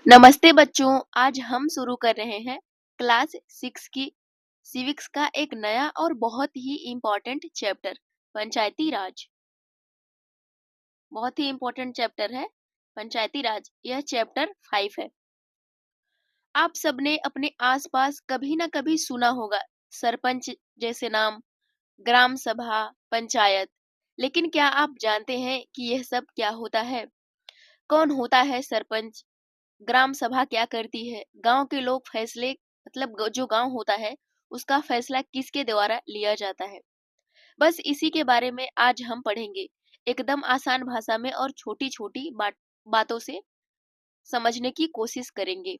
नमस्ते बच्चों। आज हम शुरू कर रहे हैं क्लास 6 की सिविक्स का एक नया और बहुत ही इम्पोर्टेंट चैप्टर पंचायती राज। बहुत ही इम्पोर्टेंट चैप्टर है पंचायती राज। यह चैप्टर 5 है। आप सबने अपने आसपास कभी ना कभी सुना होगा सरपंच जैसे नाम, ग्राम सभा, पंचायत। लेकिन क्या आप जानते हैं कि यह सब क्या होता है? कौन होता है सरपंच? ग्राम सभा क्या करती है? गांव के लोग फैसले जो गांव होता है उसका फैसला किसके द्वारा लिया जाता है? बस इसी के बारे में आज हम पढ़ेंगे, एकदम आसान भाषा में और छोटी छोटी बातों से समझने की कोशिश करेंगे।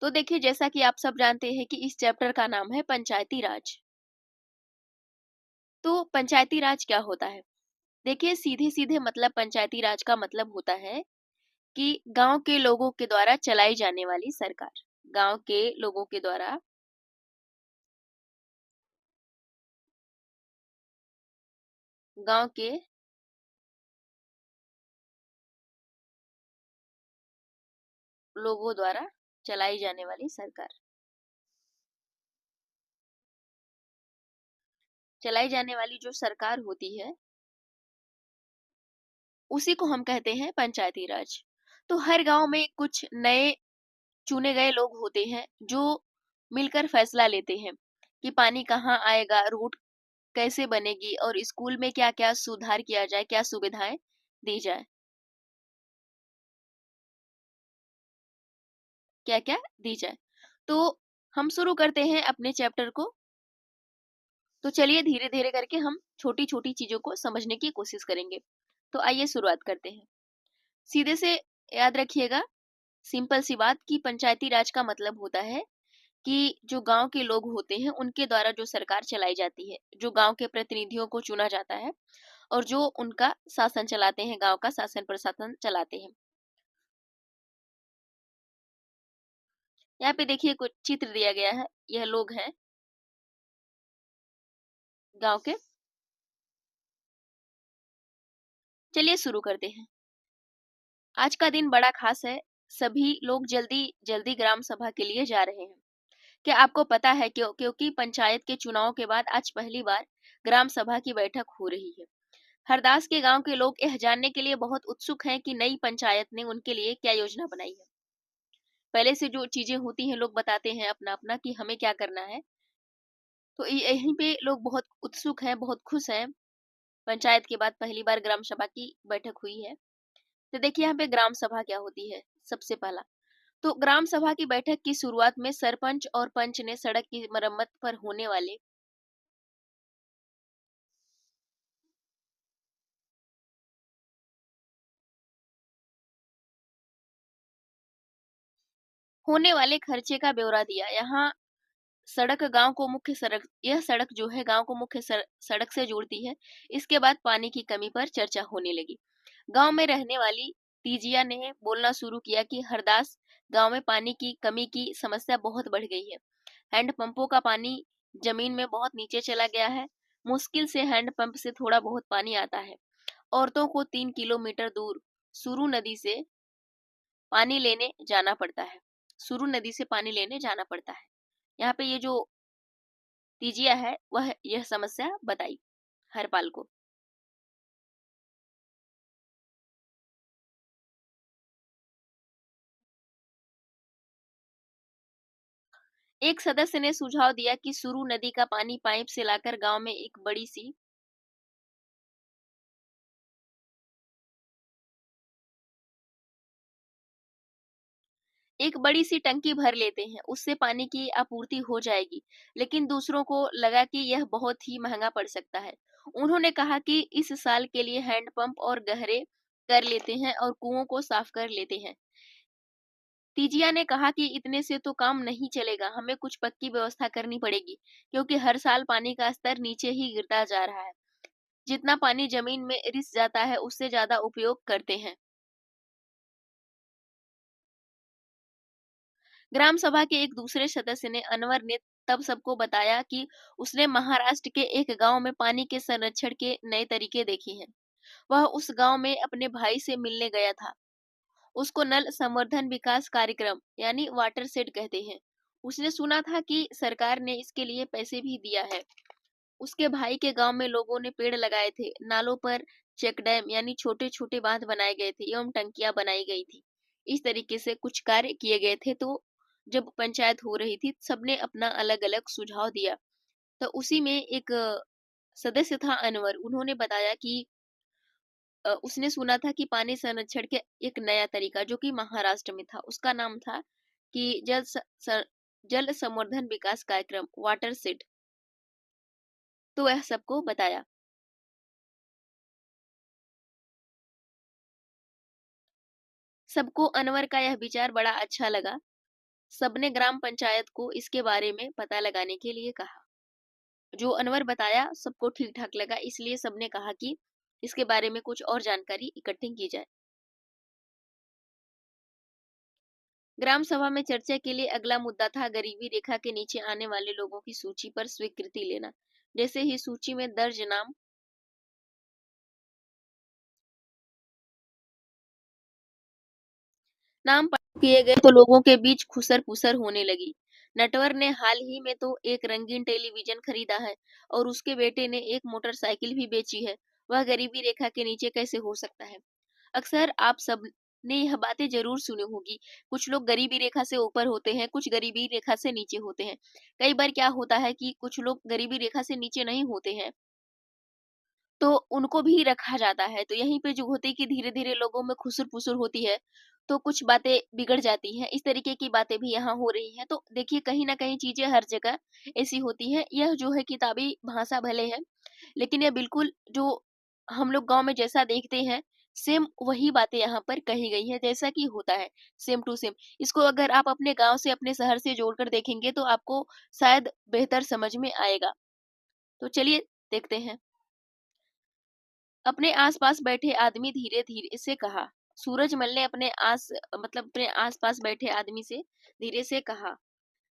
तो देखिए, जैसा कि आप सब जानते हैं कि इस चैप्टर का नाम है पंचायती राज। तो पंचायती राज क्या होता है? देखिए, सीधे सीधे मतलब पंचायती राज का मतलब होता है कि गांव के लोगों के द्वारा चलाई जाने वाली सरकार। गांव के लोगों के द्वारा गांव के लोगों द्वारा चलाई जाने वाली सरकार। चलाई जाने वाली जो सरकार होती है उसी को हम कहते हैं पंचायती राज। तो हर गांव में कुछ नए चुने गए लोग होते हैं जो मिलकर फैसला लेते हैं कि पानी कहाँ आएगा, रोड कैसे बनेगी और स्कूल में क्या क्या सुधार किया जाए, क्या सुविधाएं दी जाए, क्या क्या दी जाए। तो हम शुरू करते हैं अपने चैप्टर को। तो चलिए धीरे धीरे करके हम छोटी छोटी चीजों को समझने की कोशिश करेंगे। तो आइए शुरुआत करते हैं। सीधे से याद रखिएगा, सिंपल सी बात कि पंचायती राज का मतलब होता है कि जो गांव के लोग होते हैं उनके द्वारा जो सरकार चलाई जाती है, जो गांव के प्रतिनिधियों को चुना जाता है और जो उनका शासन चलाते हैं, गांव का शासन प्रशासन चलाते हैं। यहाँ पे देखिए कुछ चित्र दिया गया है, यह लोग हैं गांव के। चलिए शुरू करते हैं। आज का दिन बड़ा खास है। सभी लोग जल्दी जल्दी ग्राम सभा के लिए जा रहे हैं। क्या आपको पता है क्योंकि पंचायत के चुनाव के बाद आज पहली बार ग्राम सभा की बैठक हो रही है। हरदास के गांव के लोग यह जानने के लिए बहुत उत्सुक हैं कि नई पंचायत ने उनके लिए क्या योजना बनाई है। पहले से जो चीजें होती हैं लोग बताते हैं अपना अपना कि हमें क्या करना है। तो यहीं पे लोग बहुत उत्सुक हैं, बहुत खुश हैं। पंचायत के बाद पहली बार ग्राम सभा की बैठक हुई है। तो देखिए यहाँ पे ग्राम सभा क्या होती है। सबसे पहला तो ग्राम सभा की बैठक की शुरुआत में सरपंच और पंच ने सड़क की मरम्मत पर होने वाले खर्चे का ब्यौरा दिया। यहाँ सड़क गांव को मुख्य सड़क यह सड़क जो है गांव को मुख्य सड़क से जोड़ती है। इसके बाद पानी की कमी पर चर्चा होने लगी। गांव में रहने वाली तीजिया ने बोलना शुरू किया कि हरदास गांव में पानी की कमी की समस्या बहुत बढ़ गई है। हैंडपंपों का पानी जमीन में बहुत नीचे चला गया है। मुश्किल से हैंडपंप से थोड़ा बहुत पानी आता है। औरतों को 3 किलोमीटर दूर सुरु नदी से पानी लेने जाना पड़ता है। सुरु नदी से पानी लेने जाना पड़ता है। यहाँ पे ये जो तीजिया है वह यह समस्या बताई हरपाल को। एक सदस्य ने सुझाव दिया कि सुरु नदी का पानी पाइप से लाकर गांव में एक बड़ी सी टंकी भर लेते हैं, उससे पानी की आपूर्ति हो जाएगी। लेकिन दूसरों को लगा कि यह बहुत ही महंगा पड़ सकता है। उन्होंने कहा कि इस साल के लिए हैंडपंप और गहरे कर लेते हैं और कुओं को साफ कर लेते हैं। तीजिया ने कहा कि इतने से तो काम नहीं चलेगा, हमें कुछ पक्की व्यवस्था करनी पड़ेगी, क्योंकि हर साल पानी का स्तर नीचे ही गिरता जा रहा है। जितना पानी जमीन में रिस जाता है उससे ज्यादा उपयोग करते हैं। ग्राम सभा के एक दूसरे सदस्य ने अनवर ने तब सबको बताया कि उसने महाराष्ट्र के एक गांव में पानी के संरक्षण के नए तरीके देखे हैं। वह उस गांव में अपने भाई से मिलने गया था। उसको नल संवर्धन विकास कार्यक्रम यानी वाटर सेट कहते हैं। उसने सुना था कि सरकार ने इसके लिए पैसे भी दिया है। उसके भाई के गांव में लोगों ने पेड़ लगाए थे, नालों पर चेक डैम यानी छोटे छोटे बांध बनाए गए थे एवं टंकियां बनाई गई थी। इस तरीके से कुछ कार्य किए गए थे। तो जब पंचायत हो रही थी सबने अपना अलग अलग सुझाव दिया। तो उसी में एक सदस्य था अनवर। उन्होंने बताया कि उसने सुना था कि पानी संरक्षण के एक नया तरीका जो कि महाराष्ट्र में था, उसका नाम था कि जल संवर्धन विकास कार्यक्रम वाटर सेट। तो वह सबको बताया। सबको अनवर का यह विचार बड़ा अच्छा लगा। सबने ग्राम पंचायत को इसके बारे में पता लगाने के लिए कहा। जो अनवर बताया सबको ठीक ठाक लगा, इसलिए सबने कहा कि इसके बारे में कुछ और जानकारी इकट्ठी की जाए। ग्राम सभा में चर्चा के लिए अगला मुद्दा था गरीबी रेखा के नीचे आने वाले लोगों की सूची पर स्वीकृति लेना। जैसे ही सूची में दर्ज नाम किए गए तो लोगों के बीच खुसर पुसर होने लगी। नटवर ने हाल ही में तो एक रंगीन टेलीविजन खरीदा है और उसके बेटे ने एक मोटरसाइकिल भी बेची है। वह गरीबी रेखा के नीचे कैसे हो सकता है? अक्सर आप सब ने यह बातें जरूर सुनी होगी। कुछ लोग गरीबी रेखा से ऊपर होते हैं, कुछ गरीबी रेखा से नीचे होते हैं। कई बार क्या होता है कि कुछ लोग गरीबी रेखा से नीचे नहीं होते हैं, तो उनको भी रखा जाता है। तो यहीं पे जो होती है कि धीरे-धीरे लोगों में खुसर-पुसर होती है, तो कुछ बातें बिगड़ जाती हैं। इस तरीके की बातें भी यहाँ हो रही हैं। तो देखिए कहीं न कहीं चीज़ें हर जगह ऐसी होती हैं। यह जो है किताबी भाषा भले है, लेकिन यह बिल्कुल जो हम लोग गाँव में जैसा देखते हैं, सेम वही बातें यहाँ पर कही गई हैं, जैसा कि होता है, सेम टू सेम। इसको अगर आप अपने गाँव से, अपने शहर से जोड़कर देखेंगे, तो आपको शायद बेहतर समझ में आएगा। तो चलिए देखते हैं। अपने आस-पास बैठे आदमी धीरे-धीरे से कहा। सूरजमल ने अपने आस-पास बैठे आदमी से धीरे से कहा।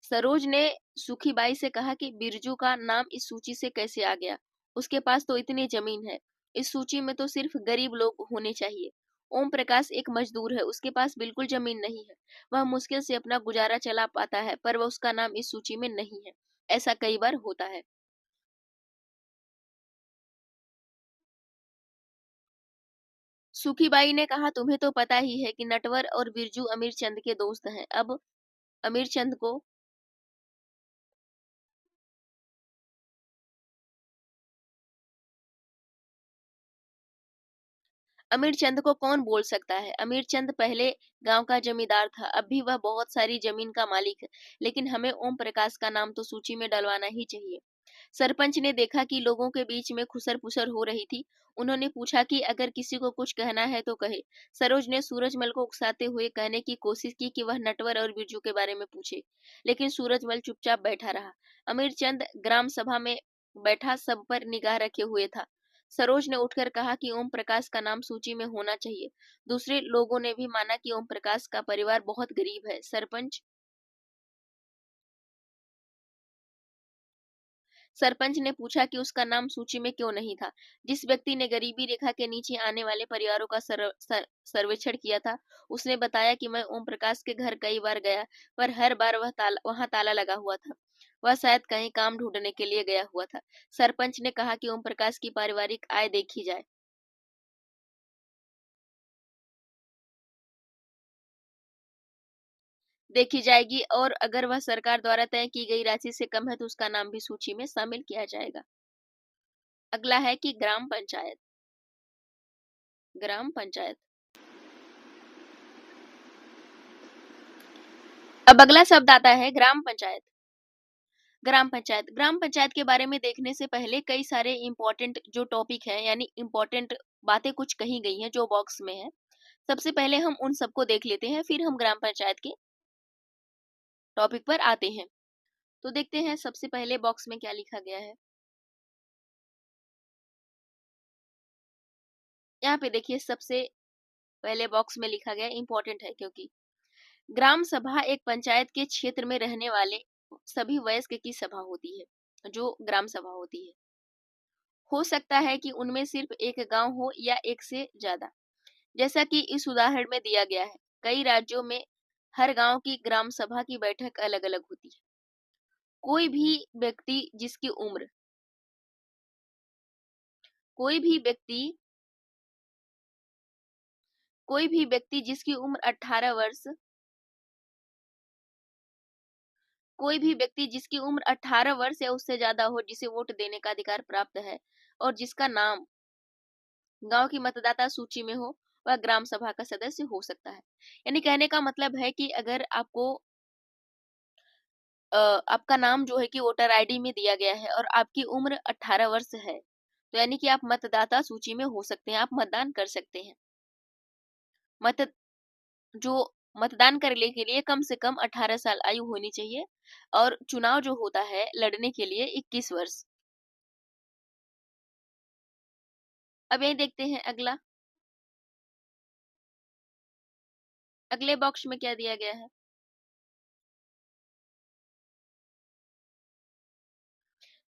सरोज ने सुखीबाई से कहा कि बिरजू का नाम इस सूची से कैसे आ गया? उसके पास तो इतनी जमीन है। इस सूची में तो सिर्फ गरीब लोग होने चाहिए। ओम प्रकाश एक मजदूर है, उसके पास बिल्कुल जमीन नहीं है। वह मुश्किल से अपना गुजारा चला पाता है, पर वह उसका नाम इस सूची में नहीं है। ऐसा कई बार होता है। सुखीबाई ने कहा, तुम्हें तो पता ही है कि नटवर और बिरजू अमीरचंद के दोस्त हैं। अब अमीरचंद को अमीरचंद को कौन बोल सकता है? अमीरचंद पहले गांव का जमींदार था, अब भी वह बहुत सारी जमीन का मालिक है, लेकिन हमें ओम प्रकाश का नाम तो सूची में डलवाना ही चाहिए। सरपंच ने देखा कि लोगों के बीच में खुसर-पुसर हो रही थी। उन्होंने पूछा कि अगर किसी को कुछ कहना है तो कहे। सरोज ने सूरजमल को उकसाते हुए कहने की कोशिश की कि वह नटवर और बिरजू के बारे में पूछे, लेकिन सूरजमल चुपचाप बैठा रहा। अमीरचंद ग्राम सभा में बैठा सब पर निगाह रखे हुए था। सरोज ने उठकर कहा कि ओम प्रकाश का नाम सूची में होना चाहिए। दूसरे लोगों ने भी माना कि ओम प्रकाश का परिवार बहुत गरीब है। सरपंच ने पूछा कि उसका नाम सूची में क्यों नहीं था। जिस व्यक्ति ने गरीबी रेखा के नीचे आने वाले परिवारों का सर्वेक्षण किया था, उसने बताया कि मैं ओम प्रकाश के घर कई बार गया, पर हर बार वहां ताला लगा हुआ था। वह शायद कहीं काम ढूंढने के लिए गया हुआ था। सरपंच ने कहा कि ओम प्रकाश की पारिवारिक आय देखी जाएगी और अगर वह सरकार द्वारा तय की गई राशि से कम है तो उसका नाम भी सूची में शामिल किया जाएगा। अगला है कि ग्राम पंचायत। अब अगला शब्द आता है ग्राम पंचायत के बारे में देखने से पहले कई सारे इम्पोर्टेंट जो टॉपिक है यानी इम्पोर्टेंट बातें कुछ कही गई हैं जो बॉक्स में है। सबसे पहले हम उन सबको देख लेते हैं, फिर हम ग्राम पंचायत के टॉपिक पर आते हैं। तो देखते हैं सबसे पहले बॉक्स में क्या लिखा गया है। यहाँ पे देखिए सबसे पहले बॉक्स में लिखा गया इम्पोर्टेंट है, क्योंकि ग्राम सभा एक पंचायत के क्षेत्र में रहने वाले सभी वयस्क की सभा होती है। जो ग्राम सभा होती है, हो सकता है कि उनमें सिर्फ एक गांव हो या एक से ज्यादा, जैसा कि इस उदाहरण में दिया गया है। कई राज्यों में हर गांव की ग्राम सभा की बैठक अलग-अलग होती है। कोई भी व्यक्ति जिसकी उम्र कोई भी व्यक्ति कोई भी व्यक्ति जिसकी उम्र 18 वर्ष कोई भी व्यक्ति जिसकी उम्र 18 वर्ष या उससे ज्यादा हो जिसे वोट देने का अधिकार प्राप्त है और जिसका नाम गांव की मतदाता सूची में हो, वह ग्राम सभा का सदस्य हो सकता है। यानी कहने का मतलब है कि अगर आपका नाम जो है कि वोटर आईडी में दिया गया है और आपकी उम्र 18 वर्ष है, तो यानी कि आप मतदाता सूची में हो सकते हैं, आप मतदान कर सकते हैं। मत जो मतदान करने के लिए कम से कम 18 साल आयु होनी चाहिए और चुनाव जो होता है लड़ने के लिए 21 वर्ष। अब यही देखते हैं अगले बॉक्स में क्या दिया गया है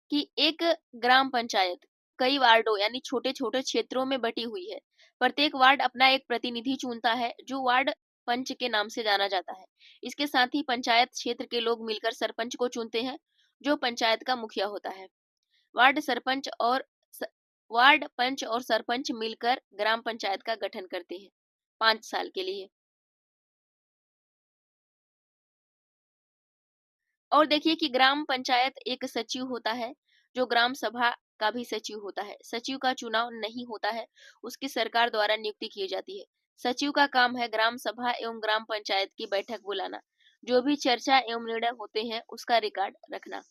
कि एक ग्राम पंचायत कई वार्डों यानी छोटे-छोटे क्षेत्रों में बटी हुई है। प्रत्येक वार्ड अपना एक प्रतिनिधि चुनता है जो वार्ड पंच के नाम से जाना जाता है। इसके साथ ही पंचायत क्षेत्र के लोग मिलकर सरपंच को चुनते हैं जो पंचायत का मुखिया होता है। वार्ड सरपंच और स- वार्ड पंच और सरपंच मिलकर ग्राम पंचायत का गठन करते हैं 5 साल के लिए। और देखिए कि ग्राम पंचायत एक सचिव होता है जो ग्राम सभा का भी सचिव होता है। सचिव का चुनाव नहीं होता है, उसकी सरकार द्वारा नियुक्ति की जाती है। सचिव का काम है ग्राम सभा एवं ग्राम पंचायत की बैठक बुलाना, जो भी चर्चा एवं निर्णय होते हैं उसका रिकॉर्ड रखना।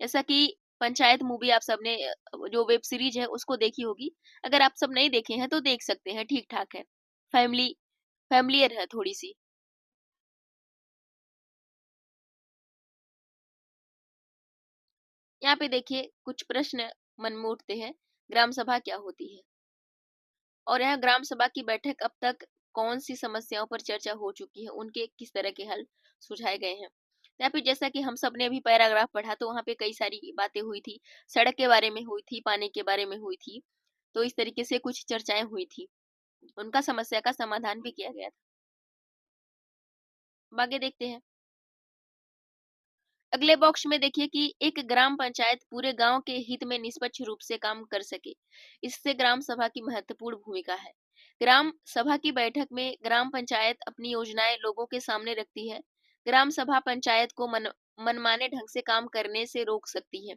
जैसा कि पंचायत मूवी आप सबने जो वेब सीरीज है उसको देखी होगी। अगर आप सब नहीं देखे हैं तो देख सकते हैं, ठीक ठाक है। फैमिली फैमिलियर है थोड़ी सी। यहाँ पे देखिए कुछ प्रश्न मन में उठते हैं। ग्राम सभा क्या होती है और यहाँ ग्राम सभा की बैठक अब तक कौन सी समस्याओं पर चर्चा हो चुकी है, उनके किस तरह के हल सुझाए गए हैं। यहाँ पे जैसा कि हम सब ने अभी पैराग्राफ पढ़ा तो वहाँ पे कई सारी बातें हुई थी। सड़क के बारे में हुई थी, पानी के बारे में हुई थी। तो इस तरीके से कुछ चर्चाएं हुई थी, उनका समस्या का समाधान भी किया गया था। अब आगे देखते हैं। अगले बॉक्स में देखिए कि एक ग्राम पंचायत पूरे गांव के हित में निष्पक्ष रूप से काम कर सके, इससे ग्राम सभा की महत्वपूर्ण भूमिका है। ग्राम सभा की बैठक में ग्राम पंचायत अपनी योजनाएं लोगों के सामने रखती है। ग्राम सभा पंचायत को मनमाने ढंग से काम करने से रोक सकती है।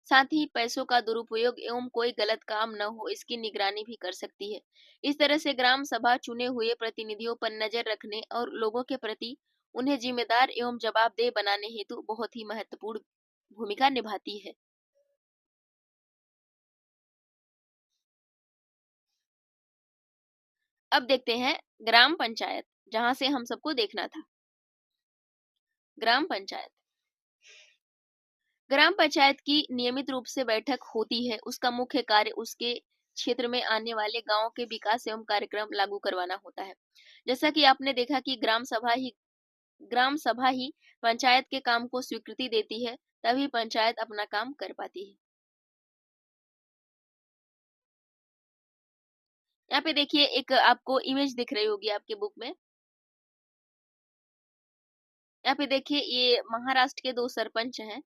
साथ ही पैसों का दुरुपयोग एवं कोई गलत काम न हो इसकी निगरानी भी कर सकती है। इस तरह से ग्राम सभा चुने हुए प्रतिनिधियों पर नजर रखने और लोगों के प्रति उन्हें जिम्मेदार एवं जवाबदेह बनाने हेतु बहुत ही महत्वपूर्ण भूमिका निभाती है। अब देखते हैं ग्राम पंचायत, जहां से हम सबको देखना था। ग्राम पंचायत ग्राम पंचायत की नियमित रूप से बैठक होती है। उसका मुख्य कार्य उसके क्षेत्र में आने वाले गांवों के विकास एवं कार्यक्रम लागू करवाना होता है। जैसा कि आपने देखा कि ग्राम सभा ही पंचायत के काम को स्वीकृति देती है, तभी पंचायत अपना काम कर पाती है। यहाँ पे देखिए एक आपको इमेज दिख रही होगी आपके बुक में। यहाँ पे देखिए ये महाराष्ट्र के 2 सरपंच हैं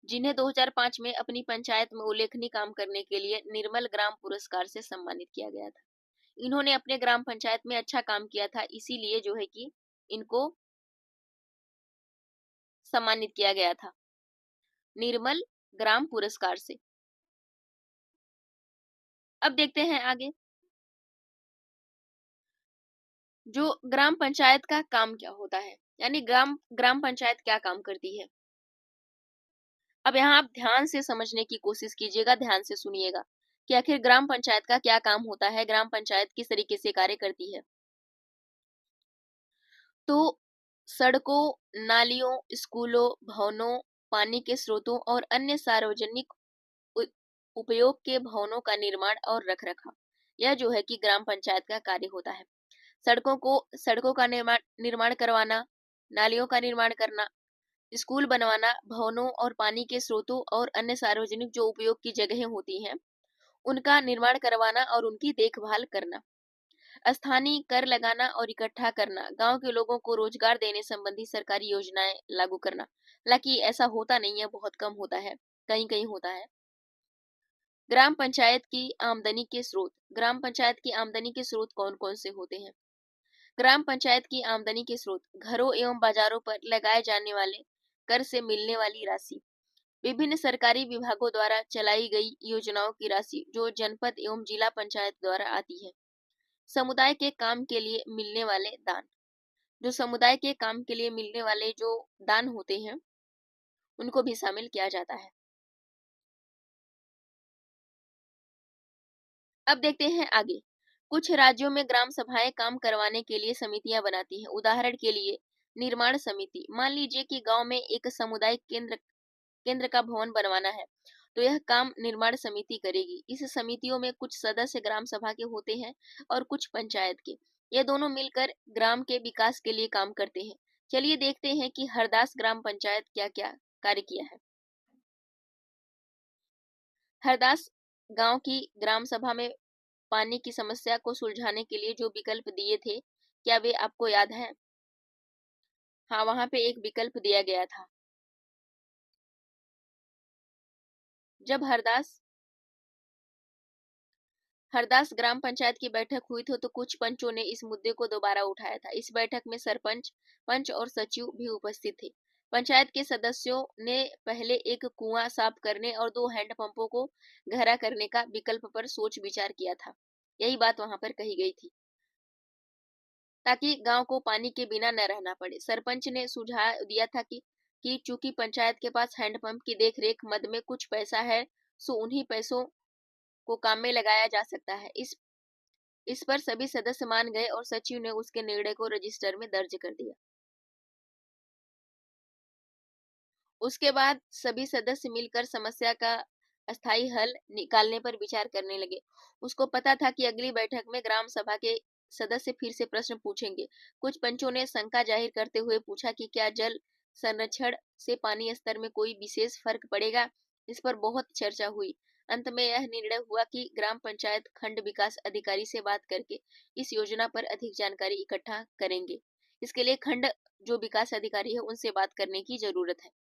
जिन्हें 2005 में अपनी पंचायत में उल्लेखनीय काम करने के लिए निर्मल ग्राम पुरस्कार से सम्मानित किया गया था। इन्होंने अपने ग्राम पंचायत में अच्छा काम किया था, इसीलिए जो है कि इनको सम्मानित किया गया था निर्मल ग्राम पुरस्कार से। अब देखते हैं आगे जो ग्राम पंचायत का काम क्या होता है, यानी ग्राम ग्राम पंचायत क्या काम करती है। अब यहाँ आप ध्यान से समझने की कोशिश कीजिएगा, ध्यान से सुनिएगा कि आखिर ग्राम पंचायत का क्या काम होता है, ग्राम पंचायत किस तरीके से कार्य करती है। तो सड़कों, नालियों, स्कूलों, भवनों, पानी के स्रोतों और अन्य सार्वजनिक उ- उपयोग के भवनों का निर्माण और रखरखाव, यह जो है कि ग्राम पंचायत का कार्य होता है। सड़कों का निर्माण निर्माण करवाना, नालियों का निर्माण करना, स्कूल बनवाना, भवनों और पानी के स्रोतों और अन्य सार्वजनिक जो उपयोग की जगहें होती हैं, उनका निर्माण करवाना और उनकी देखभाल करना। स्थानीय कर लगाना और इकट्ठा करना, गांव के लोगों को रोजगार देने संबंधी सरकारी योजनाएं लागू करना। हालांकि ऐसा होता नहीं है, बहुत कम होता है, कहीं कहीं होता है। ग्राम पंचायत की आमदनी के स्रोत। ग्राम पंचायत की आमदनी के स्रोत कौन कौन से होते हैं? ग्राम पंचायत की आमदनी के स्रोत घरों एवं बाजारों पर लगाए जाने वाले कर से मिलने वाली राशि, विभिन्न सरकारी विभागों द्वारा चलाई गई योजनाओं की राशि जो जनपद एवं जिला पंचायत द्वारा आती है, समुदाय के काम के लिए मिलने वाले दान। जो समुदाय के काम के लिए मिलने वाले जो दान होते हैं उनको भी शामिल किया जाता है। अब देखते हैं आगे। कुछ राज्यों में ग्राम सभाएं काम करवाने के लिए समितियां बनाती हैं। उदाहरण के लिए निर्माण समिति। मान लीजिए कि गांव में एक सामुदायिक केंद्र का भवन बनवाना है, तो यह काम निर्माण समिति करेगी। इस समितियों में कुछ सदस्य ग्राम सभा के होते हैं और कुछ पंचायत के। ये दोनों मिलकर ग्राम के विकास के लिए काम करते हैं। चलिए देखते हैं कि हरदास ग्राम पंचायत क्या क्या कार्य किया है। हरदास गांव की ग्राम सभा में पानी की समस्या को सुलझाने के लिए जो विकल्प दिए थे, क्या वे आपको याद है? हाँ, वहां पे एक विकल्प दिया गया था। जब हरदास ग्राम पंचायत की बैठक हुई थी तो कुछ पंचों ने इस मुद्दे को दोबारा उठाया था। इस बैठक में सरपंच, पंच और सचिव भी उपस्थित थे। पंचायत के सदस्यों ने पहले एक कुआं साफ करने और 2 हैंडपंपों को गहरा करने का विकल्प पर सोच विचार किया था। यही बात वहां पर कही गई थी, ताकि गांव को पानी के बिना न रहना पड़े। सरपंच ने सुझाव दिया था कि चूंकि पंचायत के पास हैंडपंप की देखरेख मद में कुछ पैसा है, सो उन्हीं पैसों को काम में लगाया जा सकता है। इस पर सभी सदस्य मान गए और सचिव ने उसके निर्णय को रजिस्टर में दर्ज कर दिया। उसके बाद सभी सदस्य मिलकर समस्या का अस्थायी हल निकालने पर विचार करने लगे। उसको पता था कि अगली बैठक में ग्राम सभा के सदस्य फिर से प्रश्न पूछेंगे। कुछ पंचों ने शंका जाहिर करते हुए पूछा कि क्या जल संरक्षण से पानी स्तर में कोई विशेष फर्क पड़ेगा। इस पर बहुत चर्चा हुई। अंत में यह निर्णय हुआ कि ग्राम पंचायत खंड विकास अधिकारी से बात करके इस योजना पर अधिक जानकारी इकट्ठा करेंगे। इसके लिए खंड जो विकास अधिकारी है उनसे बात करने की जरूरत है।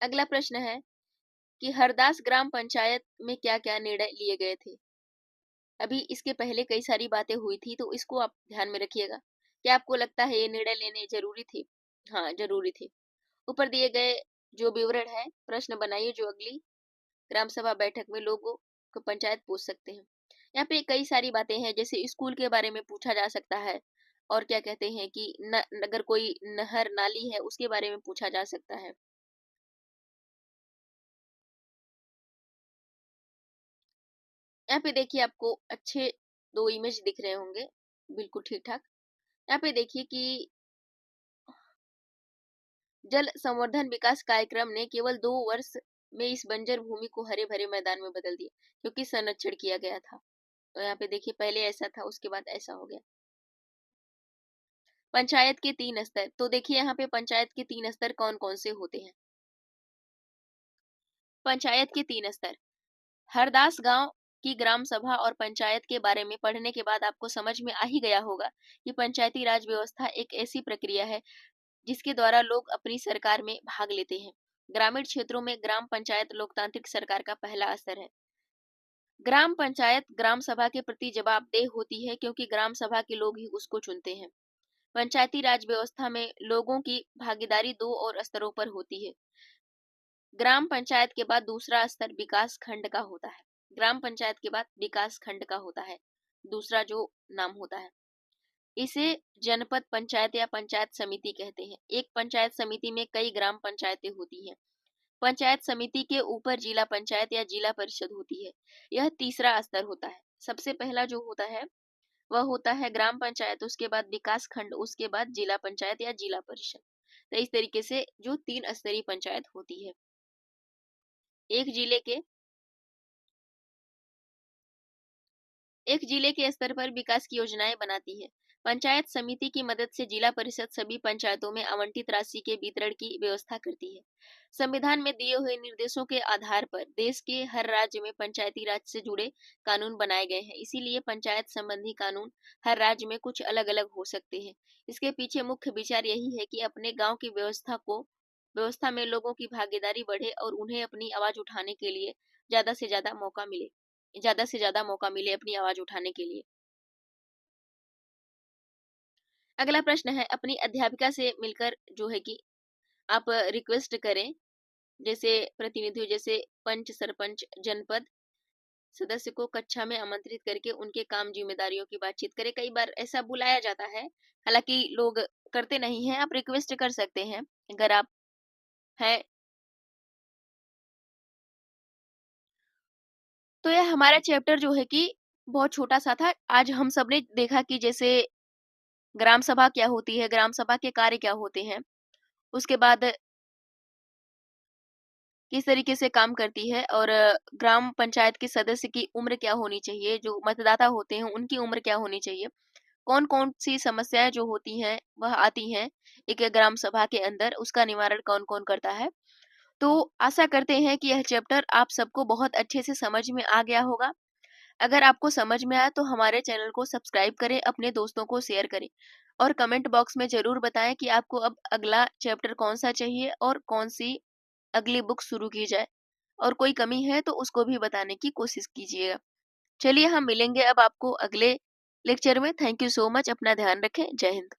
अगला प्रश्न है कि हरदास ग्राम पंचायत में क्या क्या निर्णय लिए गए थे। अभी इसके पहले कई सारी बातें हुई थी, तो इसको आप ध्यान में रखिएगा। क्या आपको लगता है ये निर्णय लेने जरूरी थे? हाँ, जरूरी थे। ऊपर दिए गए जो विवरण है, प्रश्न बनाइए जो अगली ग्राम सभा बैठक में लोगों को पंचायत पूछ सकते हैं। यहाँ पे कई सारी बातें हैं, जैसे स्कूल के बारे में पूछा जा सकता है, और क्या कहते हैं कि अगर कोई नहर नाली है उसके बारे में पूछा जा सकता है। यहाँ पे देखिए आपको अच्छे 2 इमेज दिख रहे होंगे, बिल्कुल ठीक ठाक। यहाँ पे देखिए कि जल संवर्धन विकास कार्यक्रम ने केवल 2 वर्ष में इस बंजर भूमि को हरे भरे मैदान में बदल दिया, क्योंकि संरक्षण किया गया था। तो यहाँ पे देखिए पहले ऐसा था, उसके बाद ऐसा हो गया। पंचायत के 3 स्तर। तो देखिए यहाँ पे पंचायत के 3 स्तर कौन कौन से होते हैं। पंचायत के 3 स्तर। हरदास गांव की ग्राम सभा और पंचायत के बारे में पढ़ने के बाद आपको समझ में आ ही गया होगा कि पंचायती राज व्यवस्था एक ऐसी प्रक्रिया है जिसके द्वारा लोग अपनी सरकार में भाग लेते हैं। ग्रामीण क्षेत्रों में ग्राम पंचायत लोकतांत्रिक सरकार का पहला स्तर है। ग्राम पंचायत ग्राम सभा के प्रति जवाबदेह होती है, क्योंकि ग्राम सभा के लोग ही उसको चुनते हैं। पंचायती राज व्यवस्था में लोगों की भागीदारी 2 और स्तरों पर होती है। ग्राम पंचायत के बाद दूसरा स्तर विकास खंड का होता है। ग्राम पंचायत के बाद विकास खंड का होता है दूसरा जो नाम होता है। इसे जनपद पंचायत या पंचायत समिति कहते हैं। एक पंचायत समिति में कई ग्राम पंचायतें होती हैं। पंचायत समिति के ऊपर जिला पंचायत या जिला परिषद होती है। यह तीसरा स्तर होता है। सबसे पहला जो होता है वह होता है ग्राम पंचायत, उसके बाद विकास खंड, उसके बाद जिला पंचायत या जिला परिषद। तो इस तरीके से जो 3 स्तरीय पंचायत होती है। एक जिले के एक जिले के स्तर पर विकास की योजनाएं बनाती है। पंचायत समिति की मदद से जिला परिषद सभी पंचायतों में आवंटित राशि के वितरण की व्यवस्था करती है। संविधान में दिए हुए निर्देशों के आधार पर देश के हर राज्य में पंचायती राज से जुड़े कानून बनाए गए हैं। इसीलिए पंचायत संबंधी कानून हर राज्य में कुछ अलग-अलग हो सकते हैं। इसके पीछे मुख्य विचार यही है कि अपने गांव की व्यवस्था में लोगों की भागीदारी बढ़े और उन्हें अपनी आवाज उठाने के लिए ज्यादा से ज्यादा मौका मिले अपनी आवाज उठाने के लिए। अगला प्रश्न है, अपनी अध्यापिका से मिलकर जो है कि आप रिक्वेस्ट करें, जैसे प्रतिनिधियों जैसे पंच, सरपंच, जनपद सदस्य को कक्षा में आमंत्रित करके उनके काम जिम्मेदारियों की बातचीत करें। कई बार ऐसा बुलाया जाता है, हालांकि लोग करते नहीं हैं। आप रिक्वेस्ट कर सकते हैं अगर आप हैं। तो यह हमारा चैप्टर जो है कि बहुत छोटा सा था। आज हम सबने देखा कि जैसे ग्राम सभा क्या होती है, ग्राम सभा के कार्य क्या होते हैं, उसके बाद किस तरीके से काम करती है, और ग्राम पंचायत के सदस्य की उम्र क्या होनी चाहिए, जो मतदाता होते हैं उनकी उम्र क्या होनी चाहिए, कौन-कौन सी समस्याएं जो होती हैं वह आती हैं एक ग्राम सभा के अंदर, उसका निवारण कौन-कौन करता है। तो आशा करते हैं कि यह चैप्टर आप सबको बहुत अच्छे से समझ में आ गया होगा। अगर आपको समझ में आया तो हमारे चैनल को सब्सक्राइब करें, अपने दोस्तों को शेयर करें और कमेंट बॉक्स में ज़रूर बताएं कि आपको अब अगला चैप्टर कौन-सा चाहिए और कौन-सी अगली बुक शुरू की जाए, और कोई कमी है तो उसको भी बताने की कोशिश कीजिएगा। चलिए हम मिलेंगे अब आपको अगले लेक्चर में। Thank you so much. अपना ध्यान रखें। जय हिंद।